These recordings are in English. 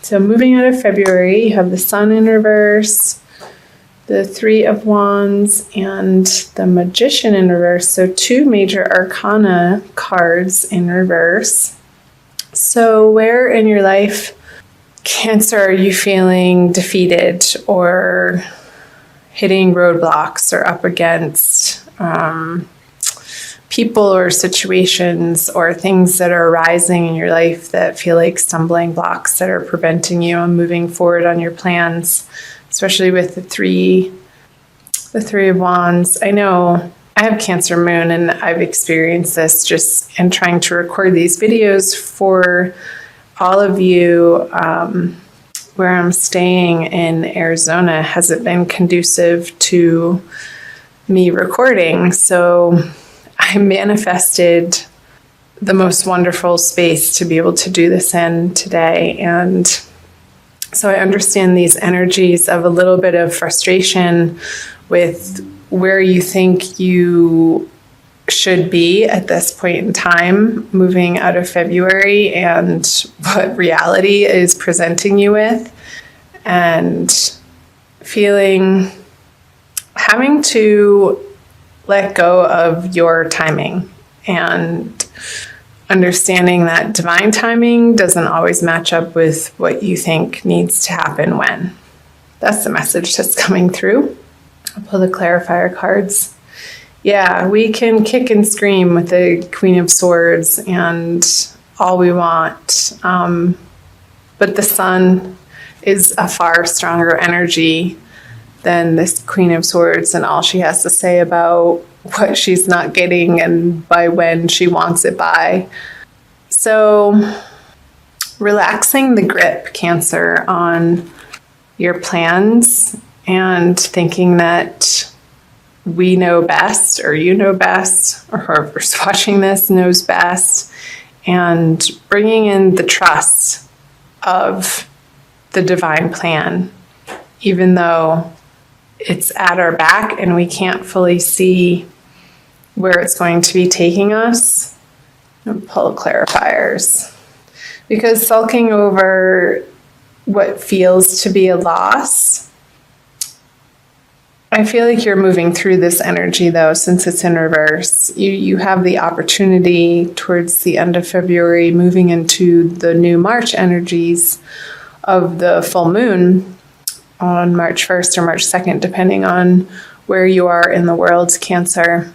So moving out of February, you have the Sun in reverse, the Three of Wands, and the Magician in reverse. So 2 major arcana cards in reverse. So where in your life, Cancer, are you feeling defeated or hitting roadblocks or up against people or situations or things that are arising in your life that feel like stumbling blocks that are preventing you on moving forward on your plans, especially with the Three of Wands? I know I have Cancer moon, and I've experienced this just in trying to record these videos for all of you. Where I'm staying in Arizona hasn't been conducive to me recording, so I manifested the most wonderful space to be able to do this in today. And so I understand these energies of a little bit of frustration with where you think you should be at this point in time, moving out of February, and what reality is presenting you with, and having to let go of your timing, and understanding that divine timing doesn't always match up with what you think needs to happen when. That's the message that's coming through. I'll pull the clarifier cards. Yeah, we can kick and scream with the Queen of Swords and all we want, but the Sun is a far stronger energy than this Queen of Swords and all she has to say about what she's not getting and by when she wants it by. So relaxing the grip, Cancer, on your plans and thinking that we know best, or you know best, or whoever's watching this knows best, and bringing in the trust of the divine plan, even though it's at our back and we can't fully see where it's going to be taking us. I'll pull clarifiers. Because sulking over what feels to be a loss, I feel like you're moving through this energy, though, since it's in reverse. You have the opportunity towards the end of February, moving into the new March energies of the full moon on March 1st or March 2nd, depending on where you are in the world, Cancer.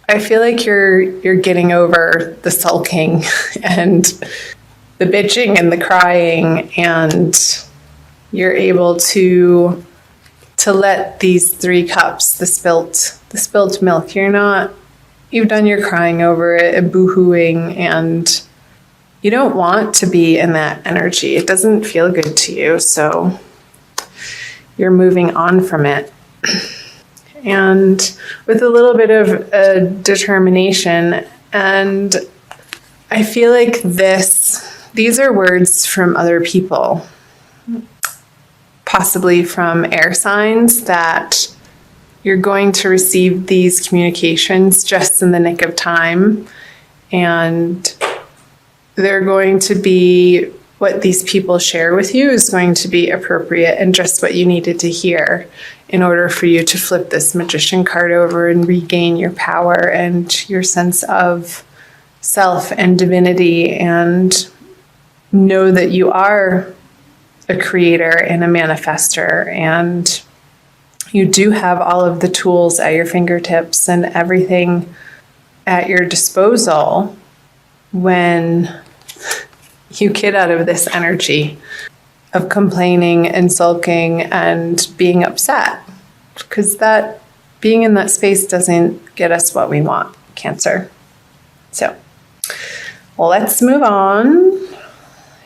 I feel like you're getting over the sulking and the bitching and the crying, and you're able to let these 3 cups, the spilt milk, you've done your crying over it and boo-hooing, and you don't want to be in that energy. It doesn't feel good to you, so you're moving on from it. And with a little bit of determination, and I feel like these are words from other people, possibly from air signs, that you're going to receive these communications just in the nick of time, and they're going to be, what these people share with you is going to be appropriate and just what you needed to hear in order for you to flip this Magician card over and regain your power and your sense of self and divinity, and know that you are a creator and a manifester, and you do have all of the tools at your fingertips and everything at your disposal when you get out of this energy of complaining and sulking and being upset, because that being in that space doesn't get us what we want, Cancer. So let's move on,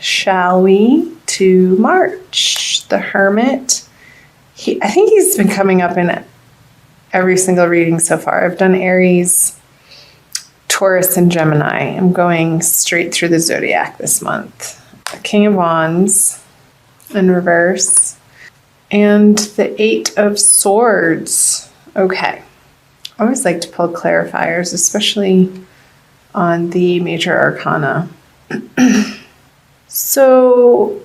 shall we, to March. The Hermit. I think he's been coming up in every single reading so far. I've done Aries, Taurus, and Gemini. I'm going straight through the zodiac this month. The King of Wands in reverse, and the 8 of Swords. Okay. I always like to pull clarifiers, especially on the major arcana. So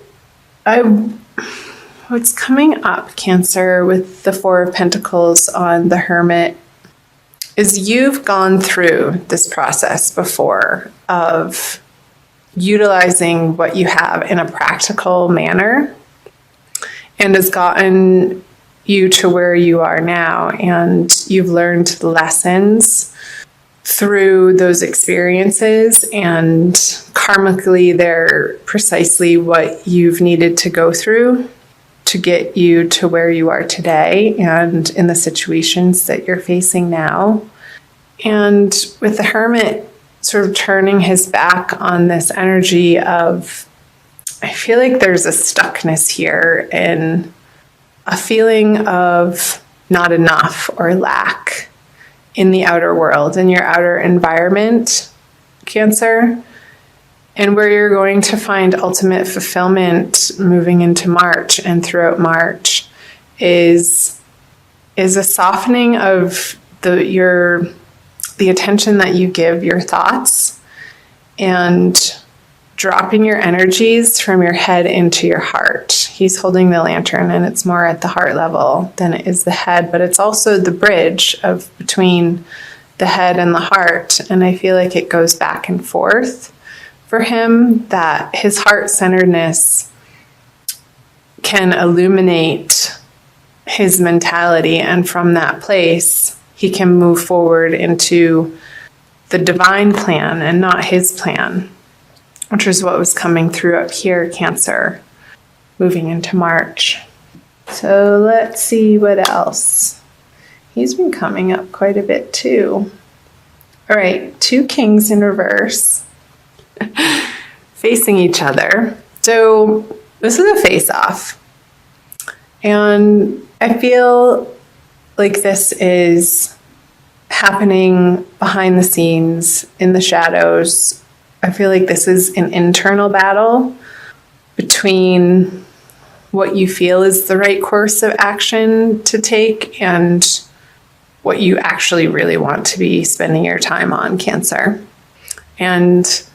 what's coming up, Cancer, with the Four of Pentacles on the Hermit is you've gone through this process before of utilizing what you have in a practical manner, and has gotten you to where you are now, and you've learned the lessons through those experiences, and karmically they're precisely what you've needed to go through to get you to where you are today and in the situations that you're facing now. And with the Hermit sort of turning his back on this energy of, I feel like there's a stuckness here in a feeling of not enough or lack in the outer world, in your outer environment, Cancer, and where you're going to find ultimate fulfillment moving into March and throughout March is a softening of the attention that you give your thoughts, and dropping your energies from your head into your heart. He's holding the lantern, and it's more at the heart level than it is the head, but it's also the bridge of between the head and the heart. And I feel like it goes back and forth for him, that his heart-centeredness can illuminate his mentality, and from that place he can move forward into the divine plan and not his plan, which is what was coming through up here, Cancer, moving into March. So let's see what else. He's been coming up quite a bit too. All right, two kings in reverse facing each other. So this is a face-off. And I feel like this is happening behind the scenes, in the shadows. I feel like this is an internal battle between what you feel is the right course of action to take and what you actually really want to be spending your time on, Cancer. And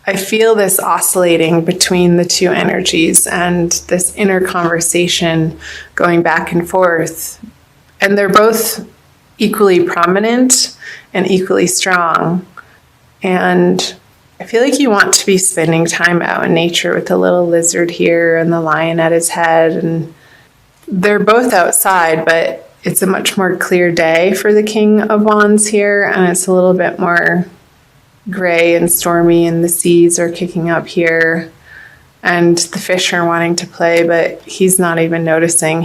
I feel this oscillating between the two energies and this inner conversation going back and forth. And they're both equally prominent and equally strong. And I feel like you want to be spending time out in nature with the little lizard here and the lion at his head. And they're both outside, but it's a much more clear day for the King of Wands here. And it's a little bit more gray and stormy, and the seas are kicking up here. And the fish are wanting to play, but he's not even noticing.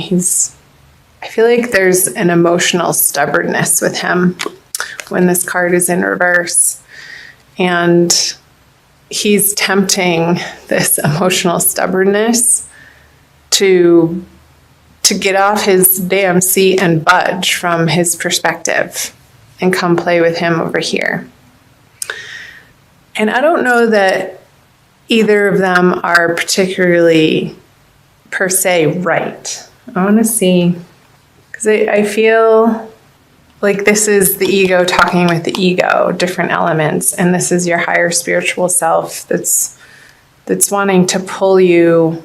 I feel like there's an emotional stubbornness with him when this card is in reverse. And he's tempting this emotional stubbornness to get off his damn seat and budge from his perspective and come play with him over here. And I don't know that either of them are particularly, per se, right. I want to see, because I feel like this is the ego talking with the ego, different elements, and this is your higher spiritual self that's wanting to pull you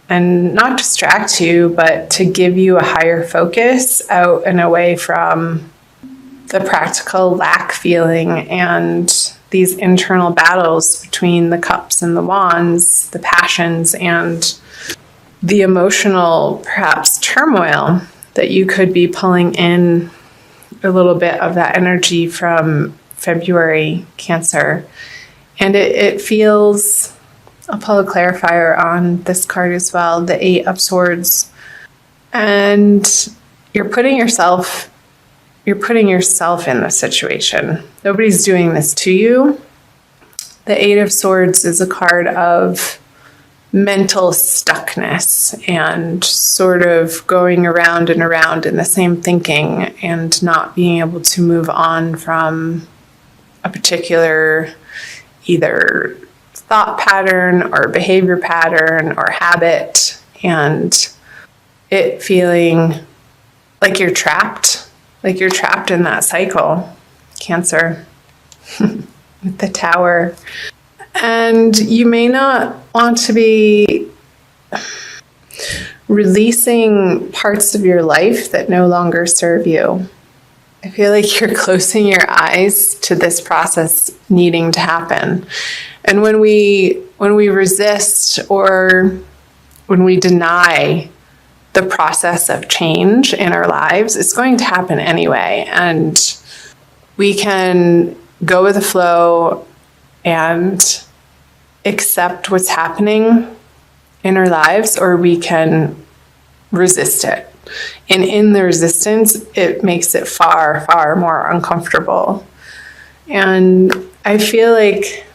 and not distract you, but to give you a higher focus out and away from the practical lack feeling and these internal battles between the cups and the wands, the passions and the emotional, perhaps, turmoil that you could be pulling in a little bit of that energy from February, Cancer. And it feels, I'll pull a clarifier on this card as well, the Eight of Swords. And you're putting yourself in this situation. Nobody's doing this to you. The Eight of Swords is a card of mental stuckness and sort of going around and around in the same thinking and not being able to move on from a particular either thought pattern or behavior pattern or habit, and it feeling like you're trapped in that cycle, Cancer, with the Tower. And you may not want to be releasing parts of your life that no longer serve you. I feel like you're closing your eyes to this process needing to happen. And when we resist or when we deny the process of change in our lives, it's going to happen anyway. And we can go with the flow and accept what's happening in our lives, or we can resist it. And in the resistance, it makes it far, far more uncomfortable. And I feel like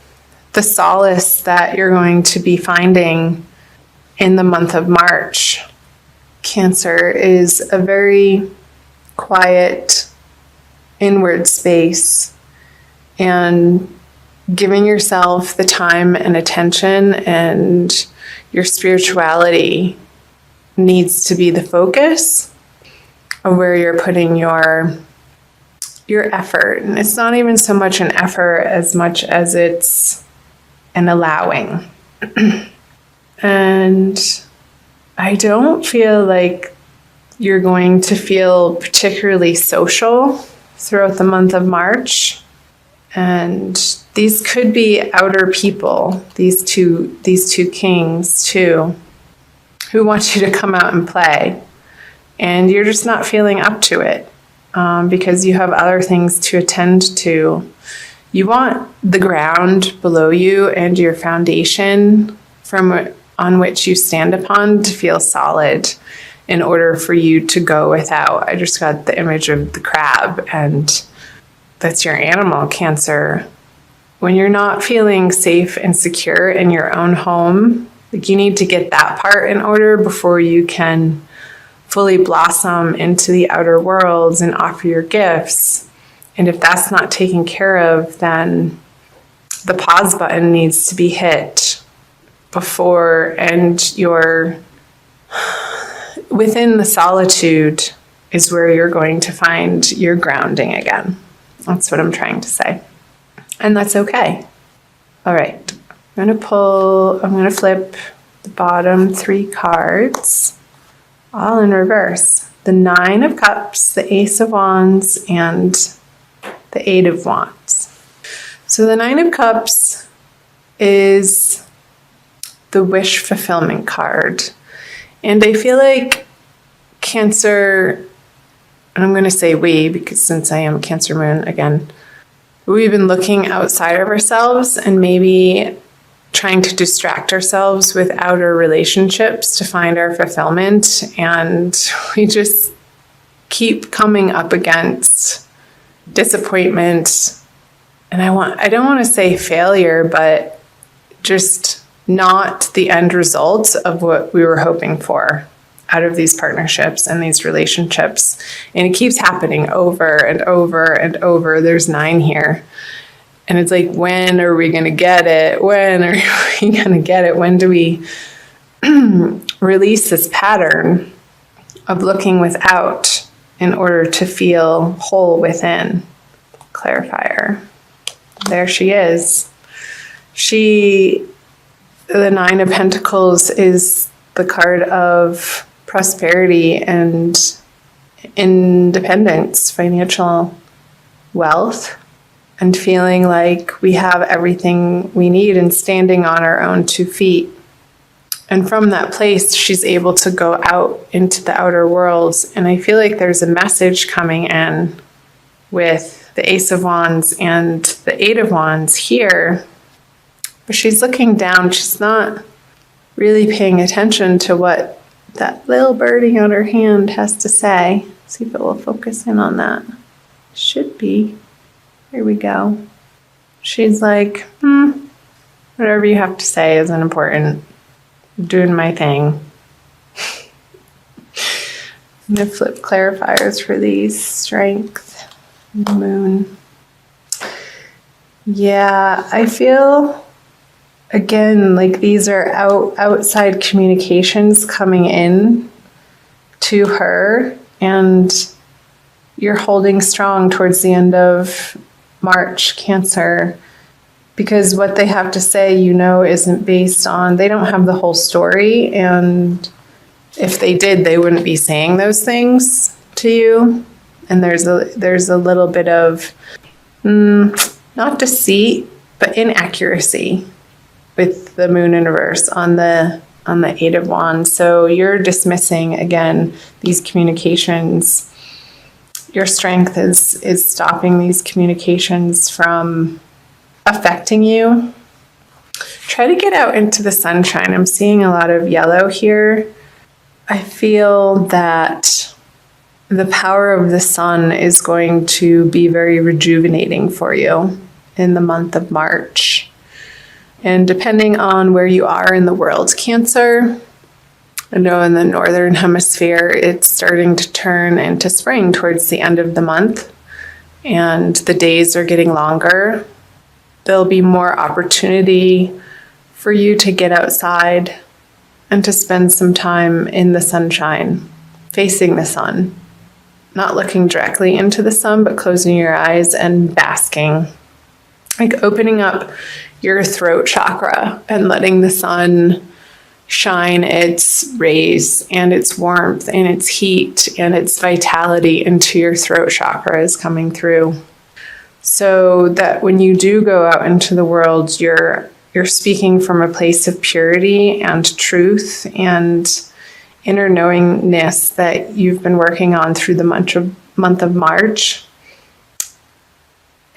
the solace that you're going to be finding in the month of March, Cancer, is a very quiet inward space, and giving yourself the time and attention, and your spirituality needs to be the focus of where you're putting your effort. And it's not even so much an effort as much as it's an allowing. And I don't feel like you're going to feel particularly social throughout the month of March. And these could be outer people, these two kings too, who want you to come out and play. And you're just not feeling up to it because you have other things to attend to. You want the ground below you and your foundation on which you stand upon to feel solid in order for you to go without. I just got the image of the crab, and that's your animal, Cancer. When you're not feeling safe and secure in your own home, like, you need to get that part in order before you can fully blossom into the outer worlds and offer your gifts. And if that's not taken care of, then the pause button needs to be hit before, and you're within the solitude is where you're going to find your grounding again. That's what I'm trying to say. And that's okay. All right. I'm going to flip the bottom 3 cards, all in reverse. The 9 of Cups, the Ace of Wands, and the 8 of Wands. So the 9 of Cups is the wish fulfillment card. And I feel like Cancer, and I'm going to say we, because since I am Cancer moon again, we've been looking outside of ourselves and maybe trying to distract ourselves with outer relationships to find our fulfillment. And we just keep coming up against disappointment. And I don't want to say failure, but just not the end result of what we were hoping for out of these partnerships and these relationships. And it keeps happening over and over and over. There's 9 here. And it's like, when are we going to get it? When are we going to get it? When do we release this pattern of looking without in order to feel whole within? Clarifier. There she is. The 9 of Pentacles is the card of prosperity and independence, financial wealth, and feeling like we have everything we need and standing on our own 2 feet. And from that place, she's able to go out into the outer worlds. And I feel like there's a message coming in with the Ace of Wands and the 8 of Wands here. But she's looking down. She's not really paying attention to what that little birdie on her hand has to say. See if it will focus in on that. Should be. Here we go. She's like, whatever you have to say isn't important. I'm doing my thing. I'm going to flip clarifiers for these. Strength, Moon. Yeah, I feel, again, like these are outside communications coming in to her, and you're holding strong towards the end of March, Cancer. because what they have to say, isn't based on, they don't have the whole story. And if they did, they wouldn't be saying those things to you. And there's a little bit of, not deceit, but inaccuracy with the moon in reverse on the Eight of Wands. So you're dismissing, again, these communications. Your strength is stopping these communications from affecting you. Try to get out into the sunshine. I'm seeing a lot of yellow here. I feel that the power of the sun is going to be very rejuvenating for you in the month of March. And depending on where you are in the world, Cancer, I know in the northern hemisphere, it's starting to turn into spring towards the end of the month, and the days are getting longer. There'll be more opportunity for you to get outside and to spend some time in the sunshine, facing the sun, not looking directly into the sun, but closing your eyes and basking, like opening up your throat chakra and letting the sun shine its rays and its warmth and its heat and its vitality into your throat chakra is coming through. So that when you do go out into the world, you're speaking from a place of purity and truth and inner knowingness that you've been working on through the month of March.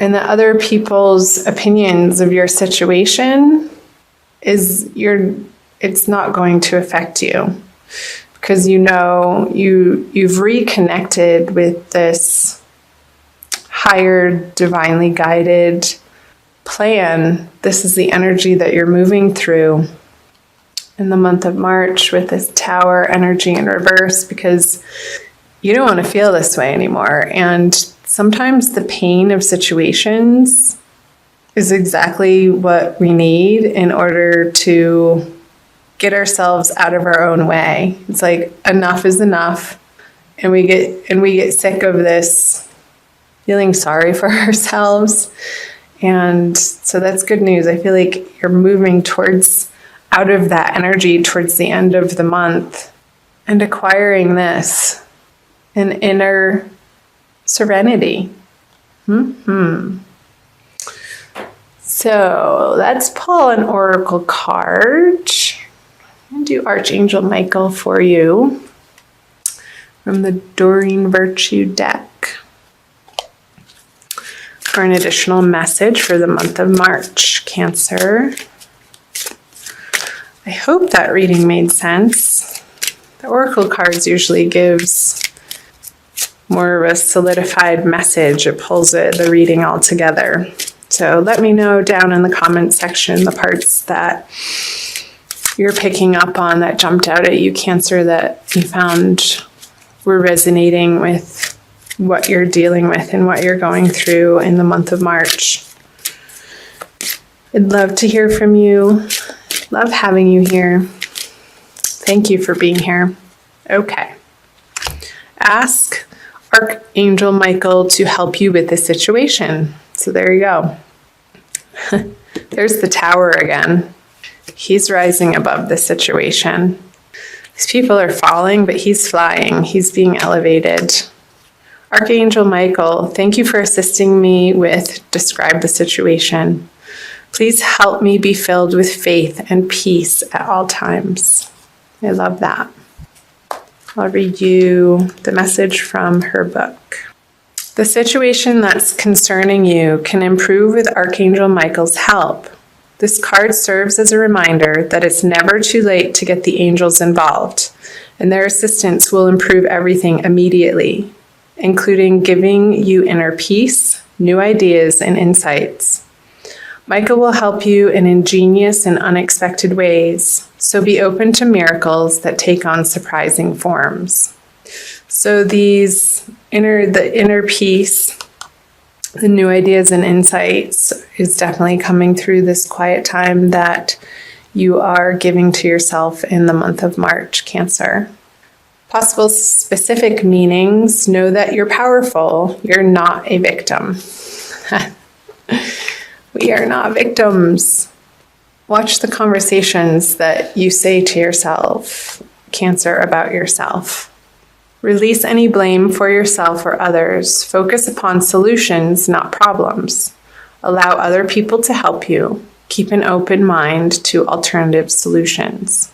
And the other people's opinions of your situation it's not going to affect you, because you've reconnected with this higher, divinely guided plan. This is the energy that you're moving through in the month of March with this Tower energy in reverse, because you don't want to feel this way anymore. And sometimes the pain of situations is exactly what we need in order to get ourselves out of our own way. It's like enough is enough, and we get sick of this feeling sorry for ourselves. And so that's good news. I feel like you're moving out of that energy towards the end of the month and acquiring an inner serenity. So let's pull an oracle card. I'm going to do Archangel Michael for you from the Doreen Virtue deck for an additional message for the month of March, Cancer. I hope that reading made sense. The oracle cards usually gives more of a solidified message. It pulls the reading all together. So let me know down in the comment section the parts that you're picking up on that jumped out at you, Cancer, that you found were resonating with what you're dealing with and what you're going through in the month of March. I'd love to hear from you. Love having you here. Thank you for being here. Okay. Ask Archangel Michael to help you with this situation. So there you go. There's the Tower again. He's rising above the situation. These people are falling, but he's flying. He's being elevated. Archangel Michael, thank you for assisting me with describe the situation. Please help me be filled with faith and peace at all times. I love that. I'll read you the message from her book. The situation that's concerning you can improve with Archangel Michael's help. This card serves as a reminder that it's never too late to get the angels involved, and their assistance will improve everything immediately, including giving you inner peace, new ideas, and insights. Michael will help you in ingenious and unexpected ways, so be open to miracles that take on surprising forms. So the inner peace, the new ideas and insights is definitely coming through this quiet time that you are giving to yourself in the month of March, Cancer. Possible specific meanings: know that you're powerful. You're not a victim. We are not victims. Watch the conversations that you say to yourself, Cancer, about yourself. Release any blame for yourself or others. Focus upon solutions, not problems. Allow other people to help you. Keep an open mind to alternative solutions.